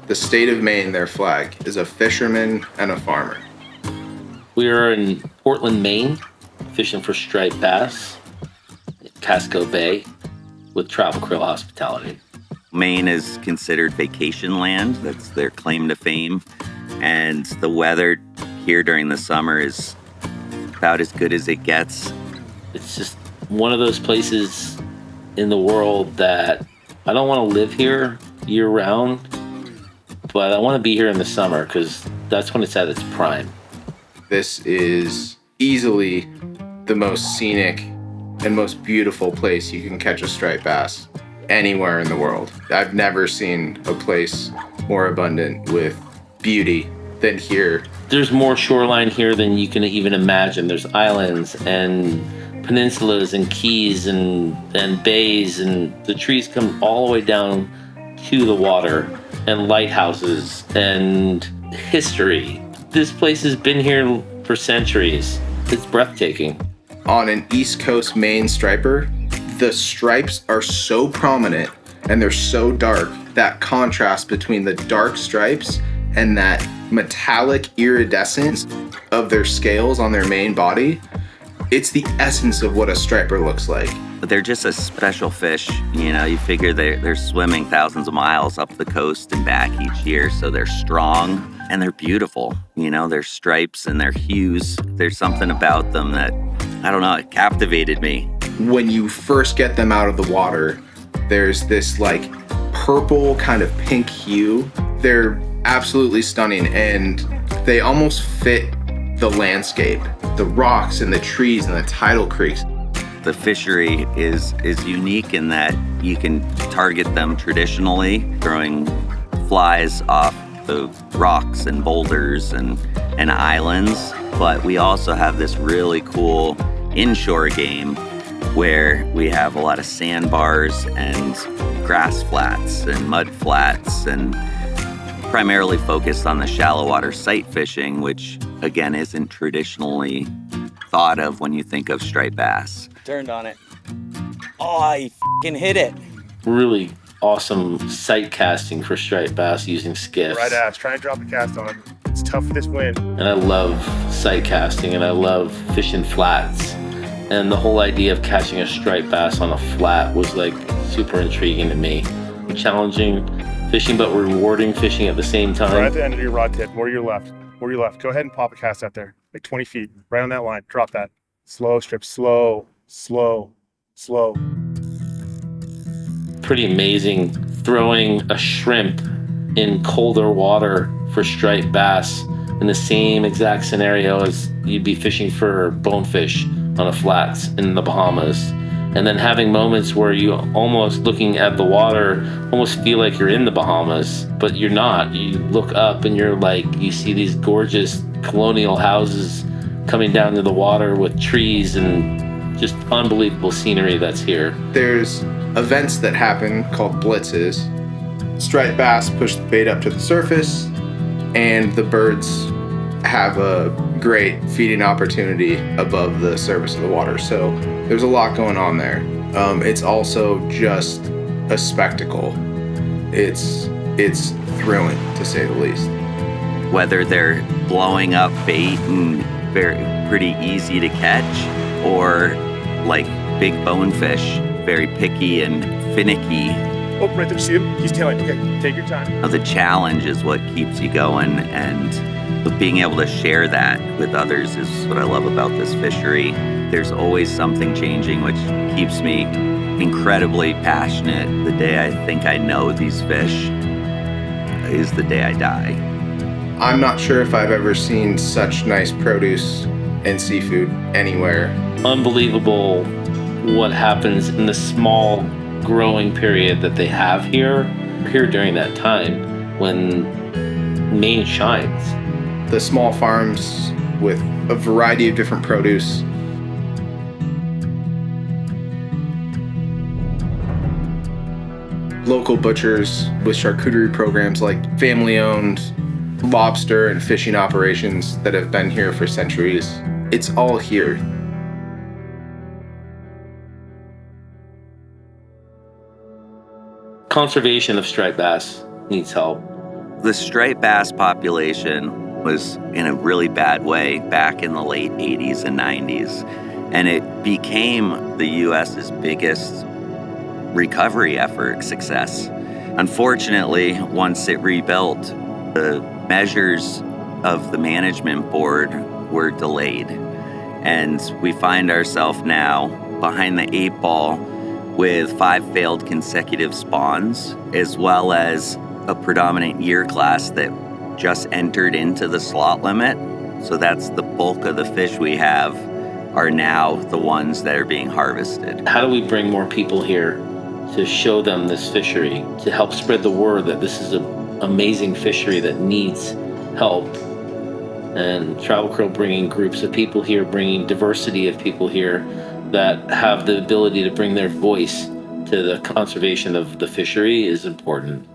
The state of Maine, their flag, is a fisherman and a farmer. We are in Portland, Maine, fishing for striped bass at Casco Bay with Travel Creel Hospitality. Maine is considered vacation land. That's their claim to fame. And the weather here during the summer is about as good as it gets. It's just one of those places in the world that I don't want to live here year round, but I want to be here in the summer because that's when it's at its prime. This is easily the most scenic and most beautiful place you can catch a striped bass anywhere in the world. I've never seen a place more abundant with beauty than here. There's more shoreline here than you can even imagine. There's islands and peninsulas and keys and bays, and the trees come all the way down to the water, and lighthouses and history. This place has been here for centuries. It's breathtaking. On an East Coast Maine striper, the stripes are so prominent and they're so dark. That contrast between the dark stripes and that metallic iridescence of their scales on their main body, it's the essence of what a striper looks like. They're just a special fish. You know, you figure they're swimming thousands of miles up the coast and back each year, so they're strong and they're beautiful. You know, their stripes and their hues, there's something about them that, I don't know, it captivated me. When you first get them out of the water, there's this like purple kind of pink hue. They're absolutely stunning, and they almost fit the landscape, the rocks and the trees and the tidal creeks. The fishery is unique in that you can target them traditionally, throwing flies off the rocks and boulders and islands. But we also have this really cool inshore game where we have a lot of sandbars and grass flats and mud flats, and primarily focused on the shallow water sight fishing, which again isn't traditionally thought of when you think of striped bass. Turned on it. Oh, I f***ing hit it. Really awesome sight casting for striped bass using skiffs. Right ass, try and drop the cast on. It's tough for this wind. And I love sight casting, and I love fishing flats. And the whole idea of catching a striped bass on a flat was like super intriguing to me. Challenging fishing, but rewarding fishing at the same time. Right at the end of your rod tip, more to your left. More to your left. Go ahead and pop a cast out there, like 20 feet, right on that line. Drop that. Slow strip, slow, slow, slow. Pretty amazing throwing a shrimp in colder water for striped bass in the same exact scenario as you'd be fishing for bonefish on a flats in the Bahamas. And then having moments where you almost looking at the water, almost feel like you're in the Bahamas, but you're not. You look up and you're like, you see these gorgeous colonial houses coming down to the water with trees and just unbelievable scenery that's here. There's events that happen called blitzes. Striped bass push the bait up to the surface, and the birds have a great feeding opportunity above the surface of the water. So there's a lot going on there. It's also just a spectacle. It's thrilling, to say the least. Whether they're blowing up bait and pretty easy to catch, or like big bonefish, very picky and finicky. Oh, right there, see him? He's tailing. Okay, take your time. The challenge is what keeps you going, and being able to share that with others is what I love about this fishery. There's always something changing, which keeps me incredibly passionate. The day I think I know these fish is the day I die. I'm not sure if I've ever seen such nice produce and seafood anywhere. Unbelievable what happens in the small growing period that they have here during that time when Maine shines. The small farms with a variety of different produce. Local butchers with charcuterie programs like family-owned lobster and fishing operations that have been here for centuries. It's all here. Conservation of striped bass needs help. The striped bass population was in a really bad way back in the late 80s and 90s, and it became the U.S.'s biggest recovery effort success. Unfortunately, once it rebuilt, the measures of the management board were delayed, and we find ourselves now behind the 8 ball with 5 failed consecutive spawns, as well as a predominant year class that just entered into the slot limit. So that's the bulk of the fish we have are now the ones that are being harvested. How do we bring more people here to show them this fishery, to help spread the word that this is an amazing fishery that needs help? And Travel Creel bringing groups of people here, bringing diversity of people here that have the ability to bring their voice to the conservation of the fishery is important.